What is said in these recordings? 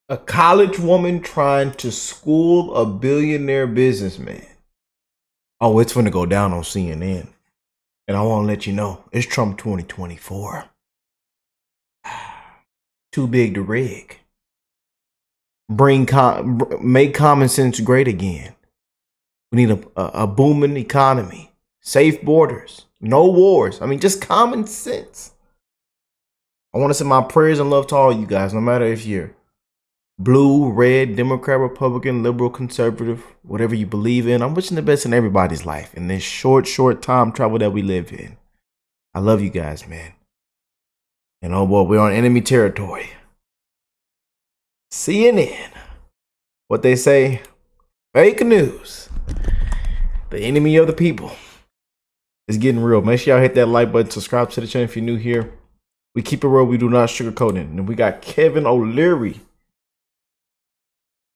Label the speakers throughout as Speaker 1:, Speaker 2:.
Speaker 1: A college woman trying to school a billionaire businessman. Oh, it's gonna go down on CNN. And I want to let you know, it's Trump 2024. Too big to rig. Make common sense great again. We need a booming economy, safe borders, no wars. I mean, just common sense. I want to send my prayers and love to all you guys, no matter if you're blue, red, Democrat, Republican, liberal, conservative, whatever you believe in. I'm wishing the best in everybody's life in this short time travel that we live in. I love you guys, man. And oh boy, we're on enemy territory. CNN. What they say, fake news. The enemy of the people. It's getting real. Make sure y'all hit that like button, subscribe to the channel if you're new here. We keep it real, we do not sugarcoat it. And we got Kevin O'Leary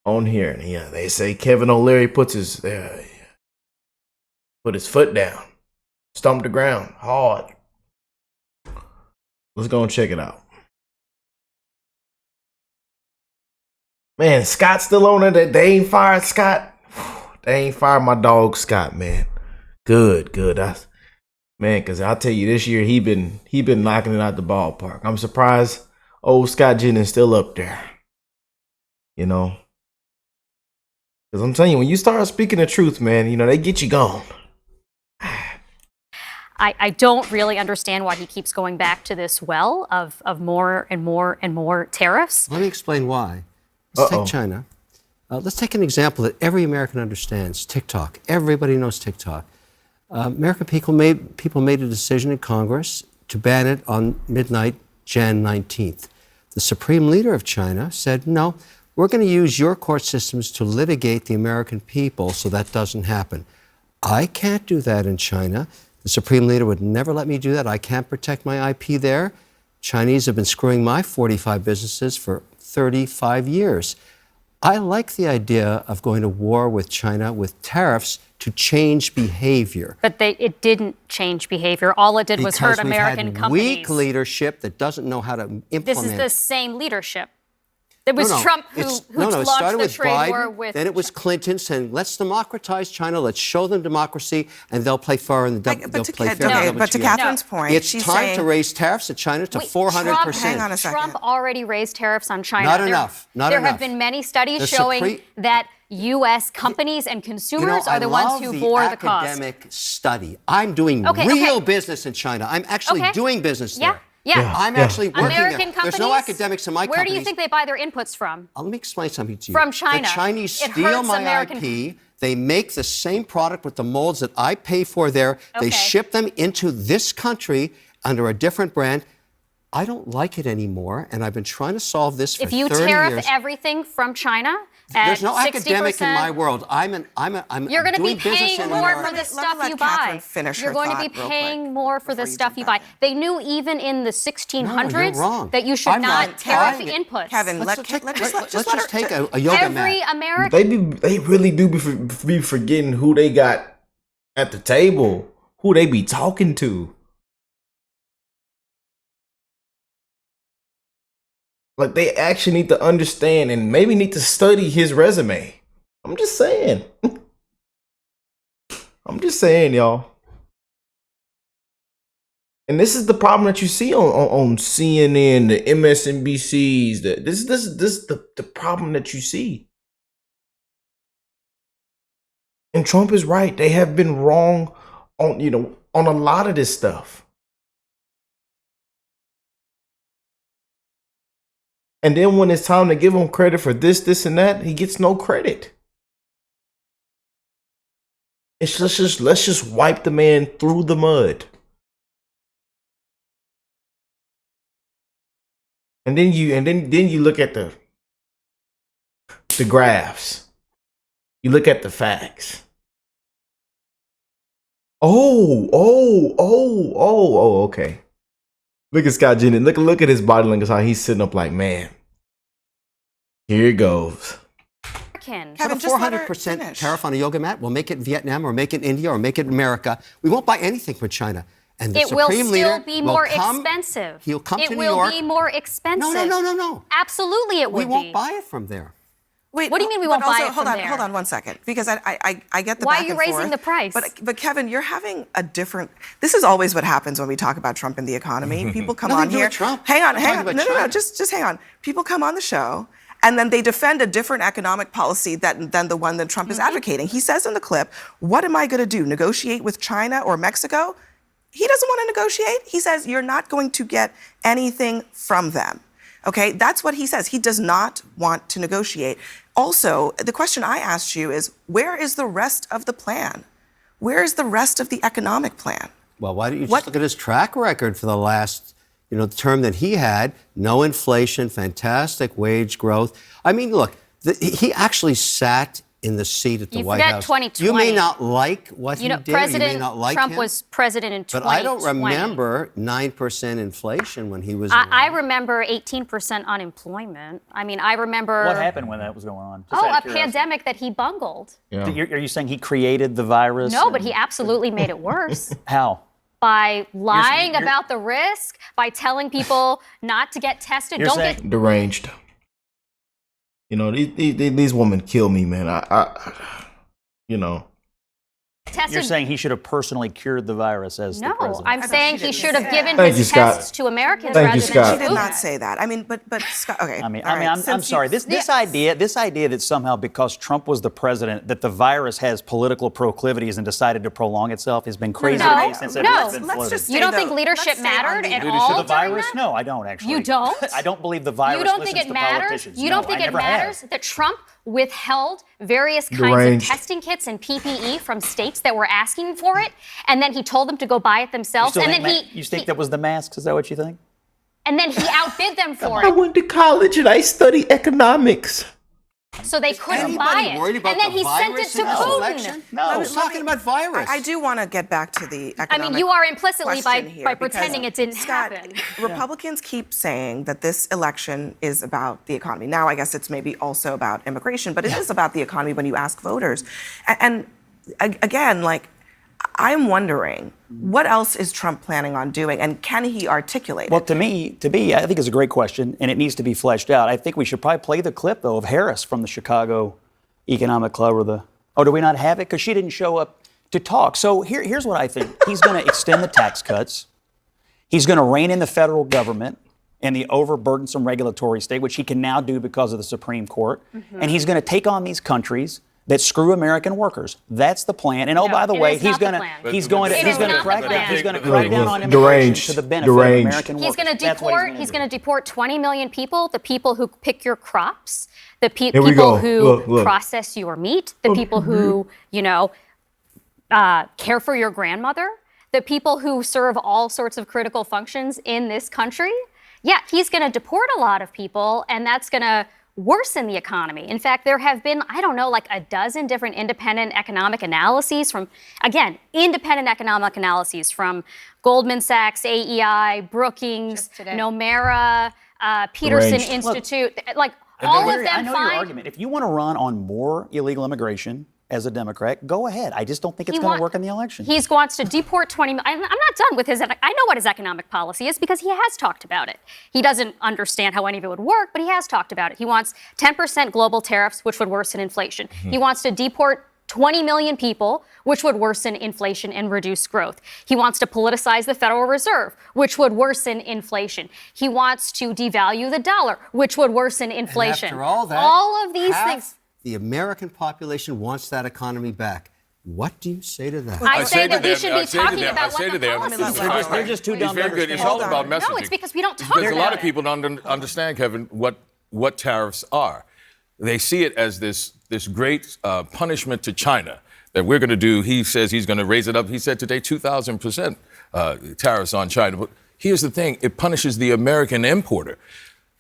Speaker 1: on here. And yeah, they say Kevin O'Leary put his foot down, stomped the ground hard. Let's go and check it out. Man, Scott's still on it. They ain't fired Scott. They ain't fired my dog Scott, man. Good. Man, because I'll tell you, this year he been knocking it out the ballpark. I'm surprised old Scott Jennings still up there. You know? Because I'm telling you, when you start speaking the truth, man, you know, they get you gone.
Speaker 2: I don't really understand why he keeps going back to this well of more and more and more tariffs.
Speaker 3: Let me explain why. Let's take China. Let's take an example that every American understands, TikTok. Everybody knows TikTok. American people made a decision in Congress to ban it on midnight, Jan 19th. The supreme leader of China said, no, we're going to use your court systems to litigate the American people so that doesn't happen. I can't do that in China. The supreme leader would never let me do that. I can't protect my IP there. Chinese have been screwing my 45 businesses for 35 years. I like the idea of going to war with China with tariffs to change behavior.
Speaker 2: But it didn't change behavior. All it did was hurt American companies.
Speaker 3: Weak leadership that doesn't know how to implement.
Speaker 2: This is the same leadership. It was Trump who
Speaker 3: it
Speaker 2: launched
Speaker 3: started
Speaker 2: the
Speaker 3: with
Speaker 2: trade
Speaker 3: Biden,
Speaker 2: war with.
Speaker 3: then it was Clinton saying, let's democratize China, let's show them democracy, and they'll play fair in the
Speaker 4: But to Catherine's point,
Speaker 3: it's time to raise tariffs at China to 400%.
Speaker 4: Hang on a second.
Speaker 2: Trump already raised tariffs on China.
Speaker 3: Not enough.
Speaker 2: There have been many studies showing that U.S. companies and consumers are the ones who bore the cost.
Speaker 3: Academic study. I'm doing real business in China. I'm actually doing business there.
Speaker 2: Yeah.
Speaker 3: I'm actually working
Speaker 2: American
Speaker 3: there.
Speaker 2: companies,
Speaker 3: there's no academics in my company.
Speaker 2: Where do you think they buy their inputs from?
Speaker 3: Let me explain something to you.
Speaker 2: From China.
Speaker 3: The Chinese steal my IP. They make the same product with the molds that I pay for there. They ship them into this country under a different brand. I don't like it anymore, and I've been trying to solve this for 30 years.
Speaker 2: If you tariff everything from China at
Speaker 3: there's no
Speaker 2: 60%,
Speaker 3: academic in my world.
Speaker 2: You're going to be paying more for the
Speaker 4: Let
Speaker 2: stuff you buy. You're going to be paying more for the stuff you buy. They knew even in the 1600s that you should not tariff inputs.
Speaker 4: Kevin, let's
Speaker 3: just take a yoga mat.
Speaker 2: Every American.
Speaker 1: They really do be forgetting who they got at the table, who they be talking to. Like, they actually need to understand and maybe need to study his resume. I'm just saying. I'm just saying, y'all. And this is the problem that you see on CNN, the MSNBCs. This is the problem that you see. And Trump is right. They have been wrong on a lot of this stuff. And then when it's time to give him credit for this, and that, he gets no credit. Let's just wipe the man through the mud. And then you look at the graphs. You look at the facts. Okay. Look at Scott Jennings. Look at his body language, how he's sitting up like, man, here it goes.
Speaker 3: Kevin, a 400% tariff on a yoga mat. We'll make it in Vietnam or make it in India or make it in America. We won't buy anything from China. And the
Speaker 2: it will
Speaker 3: Supreme Leader
Speaker 2: still be more expensive.
Speaker 3: He'll come to New
Speaker 2: It will
Speaker 3: York.
Speaker 2: be more expensive.
Speaker 3: No.
Speaker 2: Absolutely, it would be.
Speaker 3: We won't buy it from there.
Speaker 4: Wait,
Speaker 2: what do you mean we won't buy it from there?
Speaker 4: Hold on 1 second, because I get the
Speaker 2: Why
Speaker 4: back
Speaker 2: are you
Speaker 4: and
Speaker 2: raising
Speaker 4: forth,
Speaker 2: the price?
Speaker 4: But Kevin, you're having a different. This is always what happens when we talk about Trump and the economy. People come on here.
Speaker 3: Trump.
Speaker 4: Hang on. No. Just hang on. People come on the show. And then they defend a different economic policy than the one that Trump is advocating. He says in the clip, what am I going to do, negotiate with China or Mexico? He doesn't want to negotiate. He says, you're not going to get anything from them. Okay, that's what he says. He does not want to negotiate. Also, the question I asked you is, where is the rest of the plan? Where is the rest of the economic plan?
Speaker 3: Well, why don't you just look at his track record for the last the term that he had? No inflation, fantastic wage growth. I mean, look, he actually sat in the seat at the White House.
Speaker 2: 2020.
Speaker 3: You may not like what he did.
Speaker 2: President
Speaker 3: you may not like
Speaker 2: Trump
Speaker 3: him,
Speaker 2: was president in 2020.
Speaker 3: But I don't remember 9% inflation when he was
Speaker 2: I remember 18% unemployment. I mean, I remember...
Speaker 5: What happened when that was going on?
Speaker 2: A pandemic that he bungled.
Speaker 5: Yeah. Are you saying he created the virus?
Speaker 2: No, but he absolutely made it worse.
Speaker 5: How?
Speaker 2: By lying about the risk, by telling people not to get tested.
Speaker 5: Don't get
Speaker 1: deranged. These women kill me, man.
Speaker 2: Tested.
Speaker 5: You're saying he should have personally cured the virus as the president?
Speaker 2: No, I'm saying he should have given his tests to Americans rather than
Speaker 4: Scott. She did not say that. I mean, but Scott, okay.
Speaker 5: I'm sorry. This idea that somehow because Trump was the president that the virus has political proclivities and decided to prolong itself has been crazy to me since it's been floated.
Speaker 2: You don't think leadership mattered at all?
Speaker 5: The virus? No, I don't actually.
Speaker 2: You don't?
Speaker 5: I don't believe the virus.
Speaker 2: You don't think it matters? You don't think it matters that Trump withheld various kinds of testing kits and PPE from states that were asking for it, and then he told them to go buy it themselves, and then
Speaker 5: you think that was the masks? Is that what you think?
Speaker 2: And then he outbid them for it.
Speaker 1: I went to college and I studied economics.
Speaker 2: So they couldn't buy it. And then he sent it to Putin.
Speaker 3: No, I was talking about virus.
Speaker 4: I do want to get back to the economic
Speaker 2: I mean, you are implicitly by pretending it didn't happen.
Speaker 4: Republicans keep saying that this election is about the economy. Now, I guess it's maybe also about immigration, but it is about the economy when you ask voters. And again, I'm wondering, what else is Trump planning on doing, and can he articulate it?
Speaker 5: Well, to me, I think it's a great question, and it needs to be fleshed out. I think we should probably play the clip, though, of Harris from the Chicago Economic Club do we not have it? Because she didn't show up to talk. So here's what I think. He's going to extend the tax cuts. He's going to rein in the federal government and the overburdensome regulatory state, which he can now do because of the Supreme Court. Mm-hmm. And he's going to take on these countries that screw American workers. That's the plan. And by the way, he's going to crack down on immigration to the benefit of American workers.
Speaker 2: He's going to deport 20 million people, the people who pick your crops, the people who process your meat, the people who, care for your grandmother, the people who serve all sorts of critical functions in this country. Yeah, he's going to deport a lot of people, and that's going to worsen the economy. In fact, there have been, a dozen different independent economic analyses from Goldman Sachs, AEI, Brookings, Nomura, Peterson Institute. All of them
Speaker 5: I know your argument. If you want to run on more illegal immigration as a Democrat, go ahead. I just don't think it's going to work in the election.
Speaker 2: He wants to deport 20 million. I'm not done with his. I know what his economic policy is because he has talked about it. He doesn't understand how any of it would work, but he has talked about it. He wants 10% global tariffs, which would worsen inflation. Mm-hmm. He wants to deport 20 million people, which would worsen inflation and reduce growth. He wants to politicize the Federal Reserve, which would worsen inflation. He wants to devalue the dollar, which would worsen inflation.
Speaker 3: And after all that,
Speaker 2: all of these things.
Speaker 3: The American population wants that economy back. What do you say to that?
Speaker 2: I say that we should be talking about what the policies are.
Speaker 5: They're just too dumb to understand.
Speaker 6: It's all about messaging.
Speaker 2: No, it's because we don't talk about it.
Speaker 6: Because a lot of people don't understand, Kevin, what tariffs are. They see it as this great punishment to China that we're going to do. He says he's going to raise it up. He said today 2,000% tariffs on China. But here's the thing. It punishes the American importer.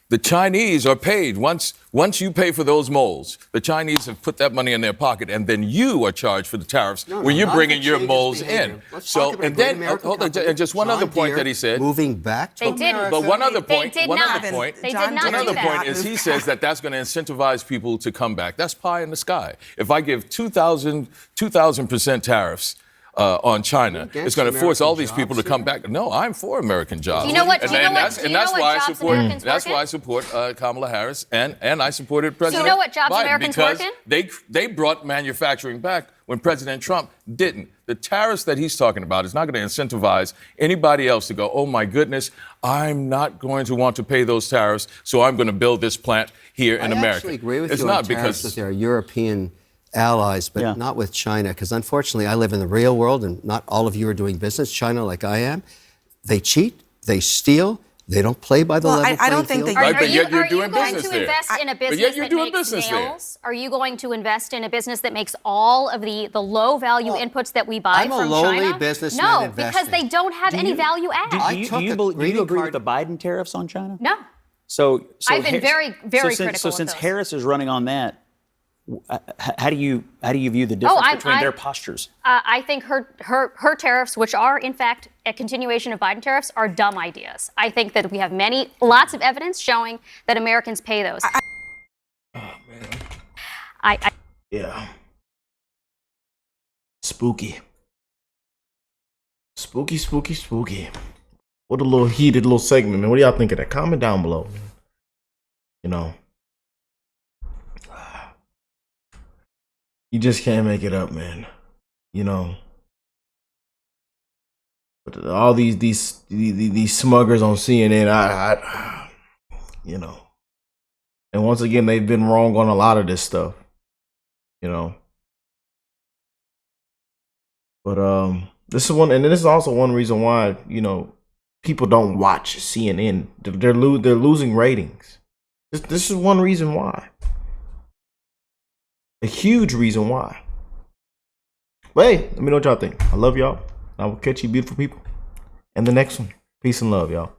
Speaker 6: The Chinese are paid. Once you pay for those molds, the Chinese have put that money in their pocket, and then you are charged for the tariffs when you're bringing your molds in. And just one other point that he said.
Speaker 3: Moving back to
Speaker 2: America.
Speaker 6: But one other point.
Speaker 2: They did not do that.
Speaker 6: Point is he says that's going to incentivize people to come back. That's pie in the sky. If I give 2,000% tariffs on China.
Speaker 3: against
Speaker 6: It's going to force all these
Speaker 3: American
Speaker 6: people to
Speaker 3: jobs
Speaker 6: come
Speaker 3: here?
Speaker 6: back. No, I'm for American jobs.
Speaker 2: Do you know what?
Speaker 6: And,
Speaker 2: Do you know
Speaker 6: and
Speaker 2: what?
Speaker 6: that's,
Speaker 2: Do you
Speaker 6: and
Speaker 2: know
Speaker 6: that's
Speaker 2: what
Speaker 6: why I
Speaker 2: jobs
Speaker 6: support.
Speaker 2: Americans
Speaker 6: That's
Speaker 2: work
Speaker 6: why I
Speaker 2: in?
Speaker 6: support Kamala Harris, and I supported President.
Speaker 2: know what jobs
Speaker 6: Biden
Speaker 2: Americans work
Speaker 6: because
Speaker 2: in?
Speaker 6: they brought manufacturing back when President Trump didn't. The tariffs that he's talking about is not going to incentivize anybody else to go, oh my goodness, I'm not going to want to pay those tariffs, so I'm going to build this plant here in America.
Speaker 3: I actually agree with
Speaker 6: it's
Speaker 3: you
Speaker 6: not
Speaker 3: on tariffs
Speaker 6: because
Speaker 3: with our European allies, but
Speaker 5: Yeah.
Speaker 3: not with China, because unfortunately I live in the real world and not all of you are doing business. China, like I am, they cheat, they steal, they don't play by the
Speaker 4: Well,
Speaker 3: level
Speaker 4: I don't
Speaker 3: playing
Speaker 4: think
Speaker 3: field.
Speaker 4: they-
Speaker 6: Right, but yet you're
Speaker 2: are you
Speaker 6: doing
Speaker 2: going
Speaker 6: business
Speaker 2: to
Speaker 6: there.
Speaker 2: invest in a
Speaker 6: But yet
Speaker 2: business
Speaker 6: you're
Speaker 2: that
Speaker 6: doing
Speaker 2: makes
Speaker 6: business there.
Speaker 2: nails? Are you going to invest in a business that makes all of the low value inputs that we buy
Speaker 3: I'm a
Speaker 2: from
Speaker 3: lowly
Speaker 2: China?
Speaker 3: businessman
Speaker 2: No, because
Speaker 3: investing.
Speaker 2: they don't have any value add.
Speaker 3: I
Speaker 5: Do
Speaker 3: took
Speaker 5: you,
Speaker 3: a
Speaker 5: do you
Speaker 3: greeting
Speaker 5: agree
Speaker 3: card-
Speaker 5: with the Biden tariffs on China?
Speaker 2: No.
Speaker 5: So
Speaker 2: I've been very, very
Speaker 5: so
Speaker 2: critical of
Speaker 5: since
Speaker 2: those.
Speaker 5: Harris is running on that, how do you view the difference between their postures?
Speaker 2: I think her tariffs, which are in fact a continuation of Biden tariffs, are dumb ideas. I think that we have lots of evidence showing that Americans pay those.
Speaker 1: Yeah. Spooky. Spooky, spooky, spooky. What a little heated little segment, man. What do y'all think of that? Comment down below, man. You know. You just can't make it up, man. You know. But all these smuggers on CNN, I you know. And once again, they've been wrong on a lot of this stuff. You know. But this is one, and this is also one reason why, you know, people don't watch CNN. They're losing ratings. This is one reason why. A huge reason why. But hey, let me know what y'all think. I love y'all. I will catch you beautiful people in the next one. Peace and love, y'all.